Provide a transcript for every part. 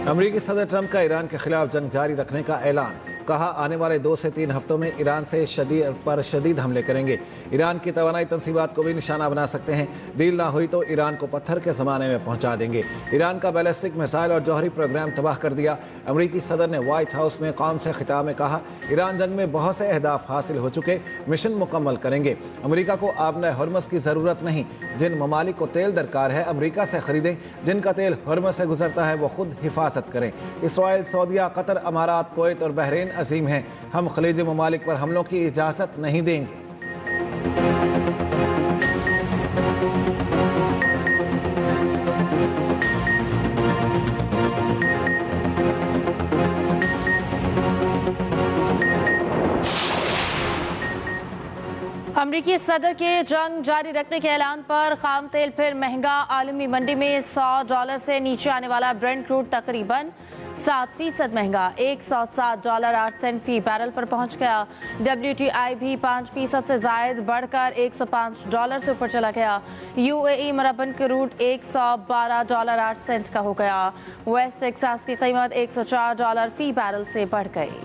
अमेरिकी सदर ट्रंप का ईरान के खिलाफ जंग जारी रखने का ऐलान। कहा, आने वाले 2 से 3 हफ्तों में ईरान से शदीद हमले करेंगे। ईरान की तवानाई तंसीबात को भी निशाना बना सकते हैं। डील ना हुई तो ईरान को पत्थर के ज़माने में पहुंचा देंगे। ईरान का बैलिस्टिक मिसाइल और जौहरी प्रोग्राम तबाह कर दिया। अमेरिकी सदर ने व्हाइट हाउस में कौम से खिताब में कहा, ईरान जंग में बहुत से अहदाफ हासिल हो चुके, मिशन मुकम्मल करेंगे। अमेरिका को आबना हरमस की ज़रूरत नहीं। जिन ममालिक को तेल दरकार है अमेरिका से खरीदें। जिनका तेल हरमस से गुजरता है वो खुद हिफाजत करें। इसराइल, सऊदीया, कतर, अमारात, कुवैत और बहरीन अजीम हैं। हम खलीजी ममालिक पर हमलों की इजाज़त नहीं देंगे। अमरीकी सदर के जंग जारी रखने के ऐलान पर खाम तेल फिर महंगा। आलमी मंडी में $100 से नीचे आने वाला ब्रेंट क्रूड तकरीबन 7% महंगा, $107.08 फी बैरल पर पहुंच गया। WTI भी 5% से जायद बढ़कर $105 से ऊपर चला गया। UAE मरबन क्रूड $112.08 का हो गया। वेस्ट टेक्सास की कीमत $104 फी बैरल से बढ़ गई।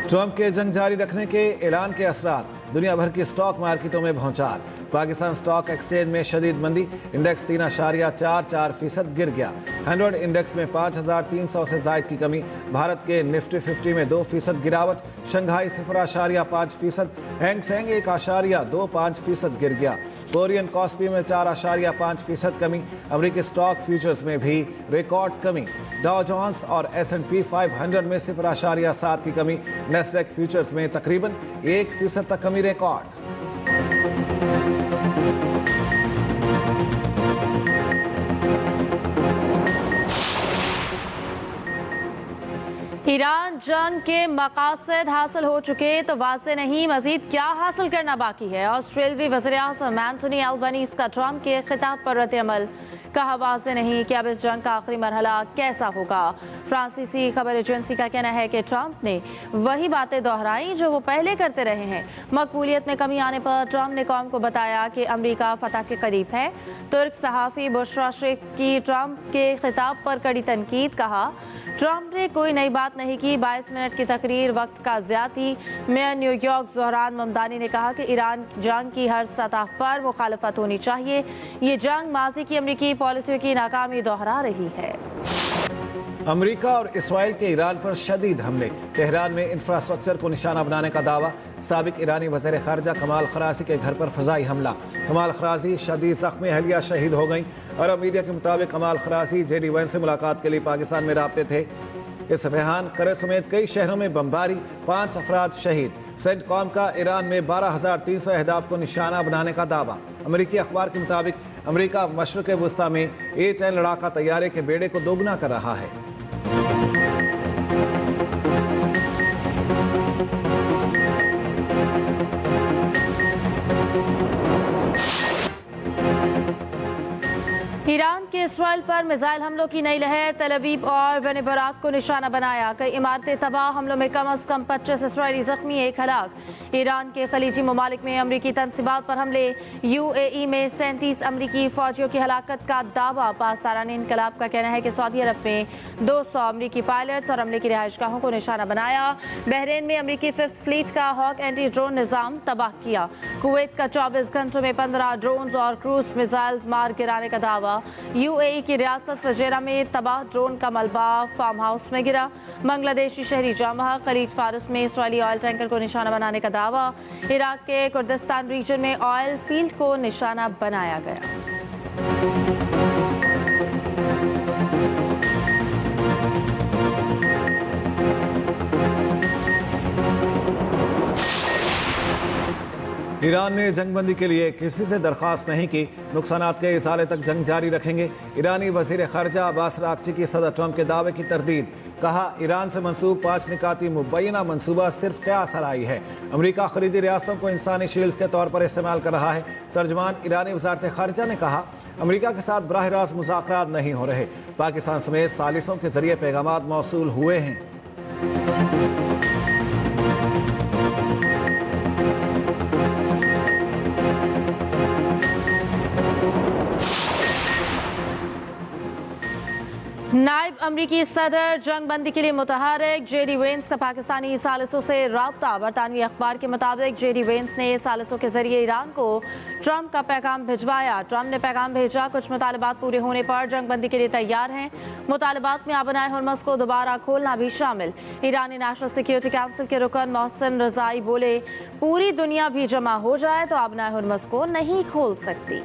ट्रंप के जंग जारी रखने के ऐलान के असरात। दुनिया भर की स्टॉक मार्केटों में भौचाल। पाकिस्तान स्टॉक एक्सचेंज में शदीद मंदी। इंडेक्स 3.44% गिर गया। 100 इंडेक्स में 5,300 से जायद की कमी। भारत के निफ्टी 50 में 2% गिरावट। शंघाई 0.5%। हैंगसेंग 1.25% गिर गया। कोरियन कॉस्पी में 4.5% कमी। अमेरिकी स्टॉक फ्यूचर्स में भी रिकॉर्ड कमी। डाउ जोन्स और S&P 500 में 0.7 की कमी। नैस्डैक फ्यूचर्स में तकरीबन 1% तक कमी रिकॉर्ड। ईरान जंग के मकासद हासिल हो चुके तो वाज़ेह नहीं, मजीद क्या हासिल करना बाकी है। ऑस्ट्रेलियाई वज़ीर-ए-आज़म एंथनी अल्बनीज़ का ट्रंप के खिताब पर रद्द-ए-अमल। कहा, वाज़ेह नहीं कि अब इस जंग का आखिरी मरहला कैसा होगा। फ्रांसीसी खबर एजेंसी का कहना है कि ट्रंप ने वही बातें दोहराई जो वो पहले करते रहे हैं। मकबूलियत में कमी आने पर ट्रंप ने कौम को बताया कि अमेरिका फतह के करीब है। तुर्क सहाफ़ी बुशरा शेख की ट्रंप के खिताब पर कड़ी तनकीद। कहा, ट्रंप ने कोई नई बात नहीं की। 22 मिनट की तकरीर, वक्त का ज़्यादती। मेयर न्यूयॉर्क ज़ोहरान ममदानी ने कहा कि ईरान जंग की हर सतह पर मुखालफत होनी चाहिए। ये जंग माजी की अमेरिकी पॉलिसी की नाकामी दोहरा रही है। अमेरिका और इसराइल के ईरान पर शदीद हमले। तेहरान में इंफ्रास्ट्रक्चर को निशाना बनाने का दावा। साबिक ईरानी वज़ीर ख़ारजा कमाल खराजी के घर पर फ़ज़ाई हमला। कमाल खराजी शदीद ज़ख्मी, अहलिया शहीद हो गई। अरब मीडिया के मुताबिक कमाल खराजी JD वैंस से मुलाकात के लिए पाकिस्तान में राब्ते थे। इसफहान, करे समेत कई शहरों में बमबारी, 5 अफराद शहीद। सेंटकॉम का ईरान में 12,300 अहदाफ को निशाना बनाने का दावा। अमेरिकी अखबार के मुताबिक अमेरिका मशरक़ वस्ता में A-10 लड़ाका तैयारे के बेड़े को दोगुना कर रहा है। ईरान के इसराइल पर मिसाइल हमलों की नई लहर। तल अवीव और बन बराक को निशाना बनाया। कई इमारतें तबाह। हमलों में कम अज कम 25 इसराइली जख्मी, 1 हलाक। ईरान के खलीजी ममालिक में अमरीकी तनसीबात पर हमले। UAE में 37 अमरीकी फौजियों की हलाकत का दावा। पासदारान इनकलाब का कहना है कि सऊदी अरब में 200 अमरीकी पायलट्स और अमरीकी रिहाइशगाहों को निशाना बनाया। बहरीन में अमरीकी 5th फ्लीट का हॉक एंटी ड्रोन निज़ाम तबाह किया। कुवैत का 24 घंटों में 15 ड्रोन और क्रूज मिसाइल्स मार गिराने का दावा। UAE की रियासत फजेरा में तबाह ड्रोन का मलबा फार्म हाउस में गिरा। बांग्लादेशी शहरी जामा खलीज फारस में इसराइली ऑयल टैंकर को निशाना बनाने का दावा। इराक के कुर्दिस्तान रीजन में ऑयल फील्ड को निशाना बनाया गया। ईरान ने जंगबंदी के लिए किसी से दरख्वास्त नहीं की। नुकसानात के इजाले तक जंग जारी रखेंगे। ईरानी वज़ीर ख़ारजा अब्बास अराग़ची की सदर ट्रंप के दावे की तरदीद। कहा, ईरान से मंसूब 5 निकाती मुबैना मनसूबा सिर्फ क़यास आराई है। अमेरिका खरीदी रियासतों को इंसानी शील्ड के तौर पर इस्तेमाल कर रहा है। तर्जमान ईरानी वज़ारत ख़ारजा ने कहा, अमेरिका के साथ बराह रास्त मुज़ाकरात नहीं हो रहे। पाकिस्तान समेत सालिसों के जरिए पैगामात मौसूल हुए हैं। अमरीकी सदर जंग बंदी के लिए मुतहरिक जेडी वेंस का पाकिस्तानी सालिसों से रब्ता। बरतानवी अखबार के मुताबिक जेडी वेंस ने सालिसों के जरिए ईरान को ट्रंप का पैगाम भिजवाया। ट्रंप ने पैगाम भेजा, कुछ मुतालबात पूरे होने पर जंग बंदी के लिए तैयार हैं। मुतालबात में आबनाए हुर्मुज़ को दोबारा खोलना भी शामिल। ईरानी नेशनल सिक्योरिटी काउंसिल के रुकन मोहसिन रजाई बोले, पूरी दुनिया भी जमा हो जाए तो आबनाए हुर्मुज़ को नहीं खोल सकती।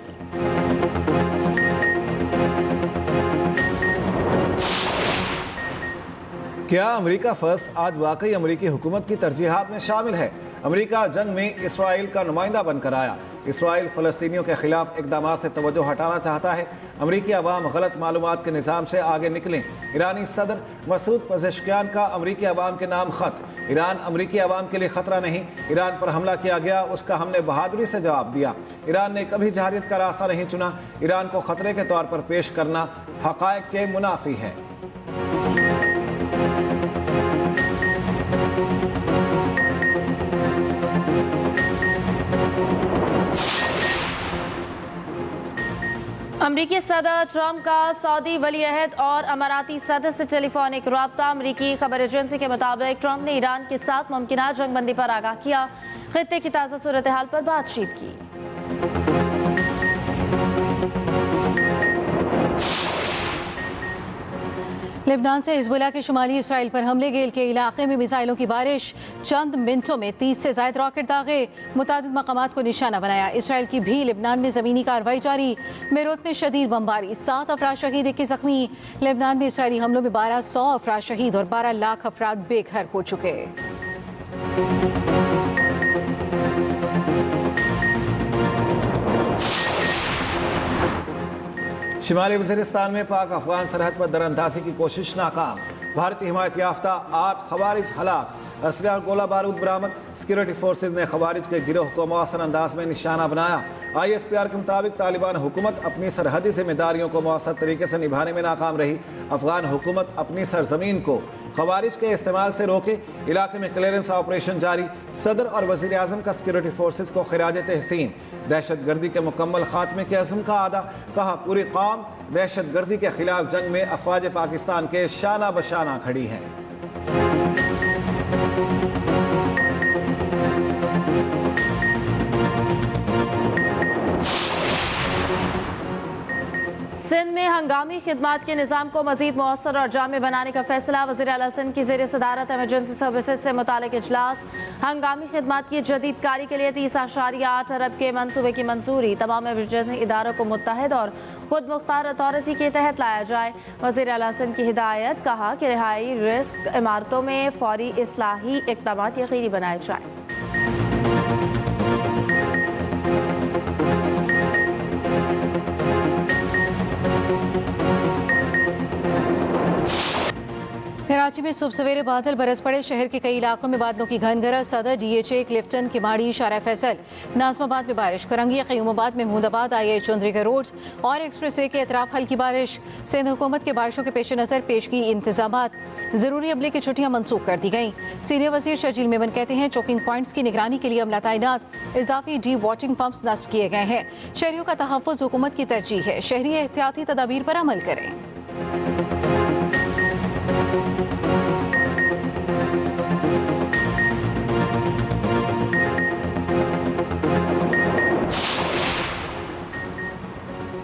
क्या अमेरिका फर्स्ट आज वाकई अमेरिकी हुकूमत की तरजीहात में शामिल है? अमेरिका जंग में इसराइल का नुमाइंदा बनकर आया। इसराइल फ़लस्तीनियों के खिलाफ इक़दाम से तवज्जो हटाना चाहता है। अमेरिकी अवाम गलत मालूमात के निज़ाम से आगे निकलें। ईरानी सदर मसूद पज़ेश्कियान का अमेरिकी अवाम के नाम ख़त। ईरान अमेरिकी अवाम के लिए ख़तरा नहीं। ईरान पर हमला किया गया, उसका हमने बहादुरी से जवाब दिया। ईरान ने कभी जहारियत का रास्ता नहीं चुना। ईरान को ख़तरे के तौर पर पेश करना हक़ाइक़ के मुनाफी है। अमरीकी सदर ट्रंप का सऊदी वलीअहद और अमाराती सदर से टेलीफोनिक रब्ता। अमरीकी खबर एजेंसी के मुताबिक ट्रंप ने ईरान के साथ मुमकिन जंगबंदी पर आगाह किया, खित्ते की ताज़ा सूरत हाल पर बातचीत की। लेबनान से हिजबुल्लाह के शुमाली इसराइल पर हमले। गेल के इलाके में मिसाइलों की बारिश। चंद मिनटों में 30 से ज़ायद रॉकेट दागे। मुतादिद मकामात को निशाना बनाया। इसराइल की भी लेबनान में ज़मीनी कार्रवाई जारी। बेरूत में शदीद बमबारी, 7 अफराद शहीद, 21 जख्मी। लेबनान में इसराइली हमलों में 1200 अफराद शहीद और 12 लाख अफराद बेघर हो चुके। शिमाली वज़ीरिस्तान में पाक अफगान सरहद पर दरअंदाजी की कोशिश नाकाम। भारतीय हिमायत याफ्ता 8 खवारिज हलाक। असला और गोला बारूद बरामद। सिक्योरिटी फोर्सेज ने खवारिज के गिरोह को मौसर अंदाज में निशाना बनाया। ISPR के मुताबिक तालिबान हुकूमत अपनी सरहदी जिम्मेदारियों को मौसर तरीके से निभाने में नाकाम रही। अफगान हुकूमत अपनी सरजमीन को खवारिज के इस्तेमाल से रोके। इलाके में क्लियरेंस ऑपरेशन जारी। सदर और वज़ीर आज़म का सिक्योरिटी फोर्सेज को खिराज तहसीन। दहशत गर्दी के मुकम्मल खात्मे के अज़्म का आदा। कहा, पूरी कौम दहशत गर्दी के खिलाफ जंग में अफवाज पाकिस्तान के शाना बशाना खड़ी है। सिंध में हंगामी खिदमात के निज़ाम को मज़ीद मौसर और जामे बनाने का फैसला। वज़ीर आला सिंध की ज़ेर सदारत एमरजेंसी सर्विसेज से मुतालिक इजलास। हंगामी खिदमात की जदीद कारी के लिए 30.8 अरब के मनसूबे की मंजूरी। तमाम एमरजेंसी इदारों को मुत्तहिद और खुद मुख्तार अथॉरिटी के तहत लाया जाए। वज़ीर आला सिंध की हिदायत। कहा कि रिहाई रिस्क इमारतों में फौरी इस्लाही इक़दाम यकीनी बनाए जाए। कराची में सुबह सवेरे बादल बरस पड़े। शहर के कई इलाकों में बादलों की घन गरज। सदर, DHA, क्लिफ्टन, किमाड़ी, शारा फैसल, नाज़माबाद में बारिश। करंगिया, क़यूमाबाद, महमूदाबाद, IH चौधरी रोड और एक्सप्रेस वे के अतराफ हल्की बारिश। सिंध हुकूमत के बारिशों के पेश नज़र पेशगी इंतजामात। ज़रूरी अमले की छुट्टियां मनसूख कर दी गईं। सीनियर वज़ीर शर्जील मेमन कहते हैं, चोकिंग पॉइंट्स की निगरानी के लिए अमला तैनात। इजाफी डी वॉचिंग पंप्स नस्ब किए गए हैं। शहरियों का तहफ़्फ़ुज़ हुकूमत की तरजीह है। शहरी एहतियाती तदाबीर पर अमल करें।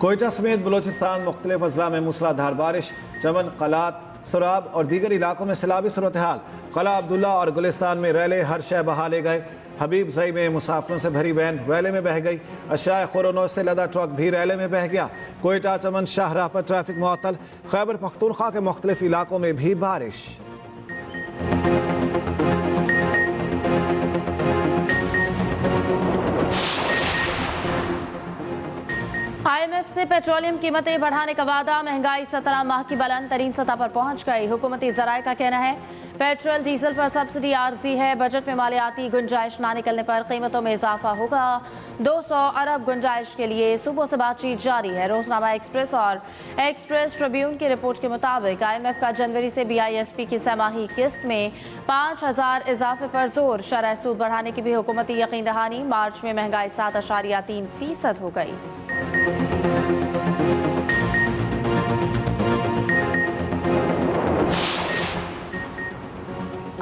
कोयटा समेत बलोचिस्तान मुख्तलिफ अजला में मूसलाधार बारिश। चमन, कलात, सराब और दीगर इलाकों में सैलाबी सूरत हाल। कला अब्दुल्ला और गुलिस्तान में रैले हर शय बहा ले गए। हबीब जई में मुसाफिरों से भरी वैन रैले में बह गई। अशाए खुरोनोज से लदा ट्रक भी रैले में बह गया। कोयटा चमन शाहराह पर ट्रैफिक मुअत्तल। खैबर पख्तूनख्वा के मुख्तलिफ इलाकों में भी बारिश। IMF से पेट्रोलियम कीमतें बढ़ाने का वादा। महंगाई 17 माह की बुलंद तरीन सतह पर पहुंच गई। हुकूमती ज़राए का कहना है, पेट्रोल डीजल पर सब्सिडी आर्जी है। बजट में मालियाती गुंजाइश ना निकलने पर कीमतों में इजाफा होगा। 200 अरब गुंजाइश के लिए सुबह से बातचीत जारी है। रोजनामा एक्सप्रेस और एक्सप्रेस ट्रिब्यून की रिपोर्ट के मुताबिक IMF का जनवरी से BISP की सहमाही किस्त में 5000 इजाफे पर जोर। शरह सूद बढ़ाने की भी हुकूमती यकीन दहानी। मार्च में महंगाई 7.3% हो गई।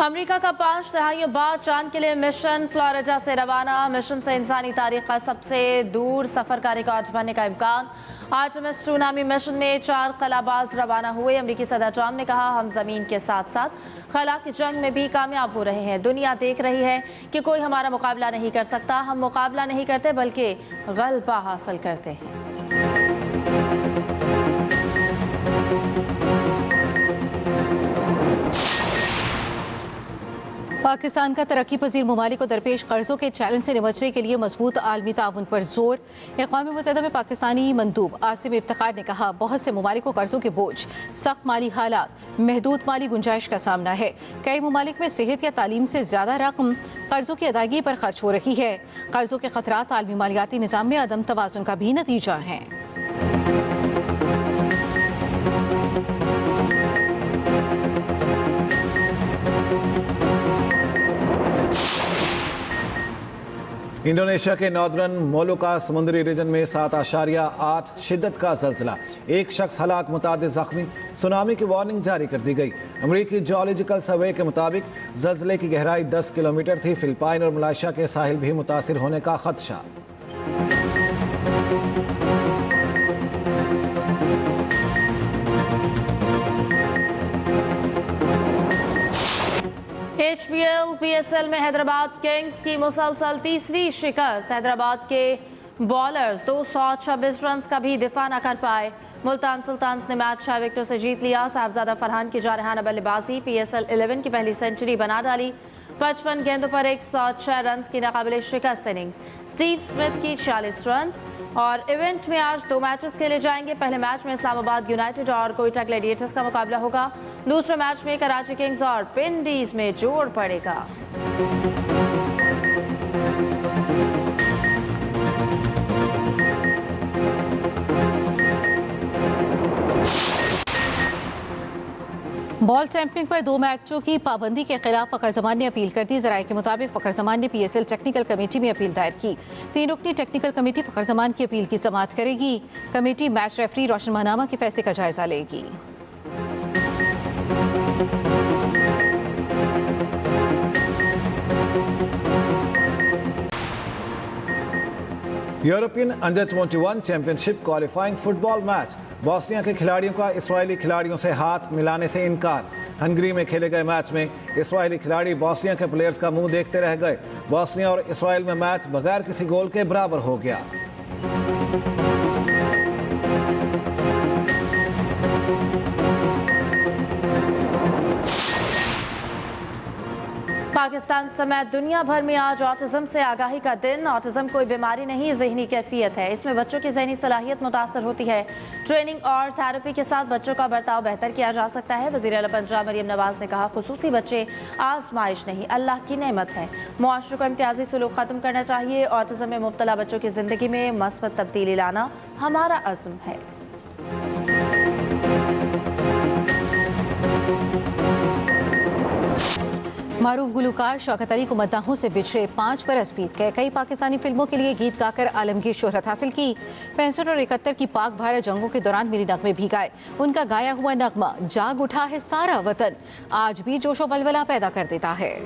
अमेरिका का 5 दहाइयों बाद चांद के लिए मिशन फ्लोरिडा से रवाना। मिशन से इंसानी तारीख का सबसे दूर सफर का रिकॉर्ड बनने का इम्कान। आर्टेमिस 2 नामी मिशन में 4 खलाबाज रवाना हुए। अमेरिकी सदर ट्रंप ने कहा, हम जमीन के साथ साथ खला की जंग में भी कामयाब हो रहे हैं। दुनिया देख रही है कि कोई हमारा मुकाबला नहीं कर सकता। हम मुकाबला नहीं करते बल्कि गलबा हासिल करते हैं। पाकिस्तान का तरक्की पजीर ममालिक को दरपेश कर्जों के चैलेंज से निपटने के लिए मजबूत आलमी ताउन पर जोर। अक़वाम मुत्तहिदा में पाकिस्तानी मंदूब आसिम इफ्तिखार ने कहा, बहुत से ममालिक को कर्जों के बोझ, सख्त माली हालात, महदूद माली गुंजाइश का सामना है। कई ममालिक में सेहत या तालीम से ज्यादा रकम कर्जों की अदायगी पर खर्च हो रही है। कर्जों के खतरात आलमी मालियाती निज़ाम में अदम तवाज़ुन का भी नतीजा है। इंडोनेशिया के नॉर्दर्न मोलुका समुद्री रीजन में 7.8 शिद्दत का जल्जला, एक शख्स हलाक, मुतादिद जख्मी। सुनामी की वार्निंग जारी कर दी गई। अमरीकी जियोलॉजिकल सर्वे के मुताबिक जल्जले की गहराई 10 किलोमीटर थी। फिलिपाइन और मलेशिया के साहिल भी मुतासिर होने का खदशा। PSL में हैदराबाद किंग्स की मुसलसल तीसरी शिकस्त। हैदराबाद के बॉलर्स 226 रन का भी दिफा न कर पाए। मुल्तान सुल्तान्स ने मैच 6 विकेटों से जीत लिया। साहबजादा फरहान की जारहाना बल्लेबाजी PSL 11 की पहली सेंचुरी बना डाली। 55 गेंदों पर 106 रन की नाकाबिले शिकस्त इनिंग। स्टीव स्मिथ की 46 रन। और इवेंट में आज 2 मैचेस खेले जाएंगे। पहले मैच में इस्लामाबाद यूनाइटेड और कोयटा ग्लैडिएटर्स का मुकाबला होगा। दूसरे मैच में कराची किंग्स और पिंडीज में जोड़ पड़ेगा। बॉल टैंपरिंग पर 2 मैचों की पाबंदी के खिलाफ फखर जमान ने अपील कर दी। जराये के मुताबिक फखर जमान ने PSL टेक्निकल कमेटी में अपील दायर की। 3 रुकनी टेक्निकल कमेटी फखर जमान की अपील की समाअत करेगी। कमेटी मैच रेफरी रोशन महनामा के फैसले का जायजा लेगी। European under 21 championship qualifying football match. Bosnia के खिलाड़ियों का इस्राएली खिलाड़ियों से हाथ मिलाने से इनकार। हंगरी में खेले गए मैच में इस्राएली खिलाड़ी बॉस्निया के प्लेयर्स का मुंह देखते रह गए। बॉस्निया और इस्राएल में मैच बगैर किसी गोल के बराबर हो गया। पाकिस्तान समेत दुनिया भर में आज ऑटिज्म से आगाही का दिन। ऑटिज्म कोई बीमारी नहीं, ज़हनी कैफियत है। इसमें बच्चों की ज़हनी सलाहियत मुतासर होती है। ट्रेनिंग और थेरेपी के साथ बच्चों का बर्ताव बेहतर किया जा सकता है। वज़ीर आला पंजाब मरियम नवाज ने कहा, खुसूसी बच्चे आजमाइश नहीं, अल्लाह की नेमत है। मुआशरे को इम्तियाजी सलूक ख़त्म करना चाहिए। ऑटिज्म में मुब्तला बच्चों की ज़िंदगी में मस्बत तब्दीली लाना हमारा अज़्म है। मारूफ गुलकार शौकत अली को मद्दाहों से बिछड़े 5 बरस बीत गए। कई पाकिस्तानी फिल्मों के लिए गीत गाकर आलमगीर शोहरत हासिल की। 65 और 71 की पाक भारत जंगों के दौरान मेरी नगमे भी गाए। उनका गाया हुआ नगमा जाग उठा है सारा वतन आज भी जोशो बलबला पैदा कर देता है।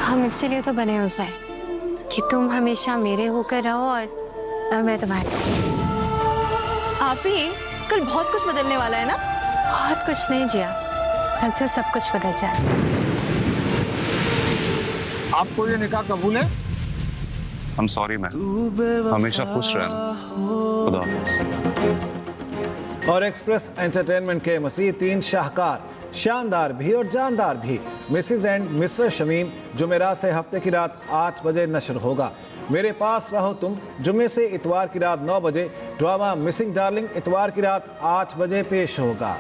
हम इसीलिए तो बने हुए कि तुम हमेशा मेरे होकर रहो और मैं तुम्हारी। आप ही कल बहुत कुछ बदलने वाला है ना? बहुत कुछ नहीं जिया, कल से सब कुछ बदल जाए। आपको ये निकाह कबूल है? I'm sorry मैम, हमेशा खुश रहना। खुदा हाफिज़। और एक्सप्रेस एंटरटेनमेंट के मसीह 3 शाहकार, शानदार भी और जानदार भी, मिसेज एंड मिस्टर शमीम, जुमेरात से हफ्ते की रात 8 बजे नशर होगा। मेरे पास रहो तुम जुमे से इतवार की रात 9 बजे। ड्रामा मिसिंग डार्लिंग इतवार की रात 8 बजे पेश होगा।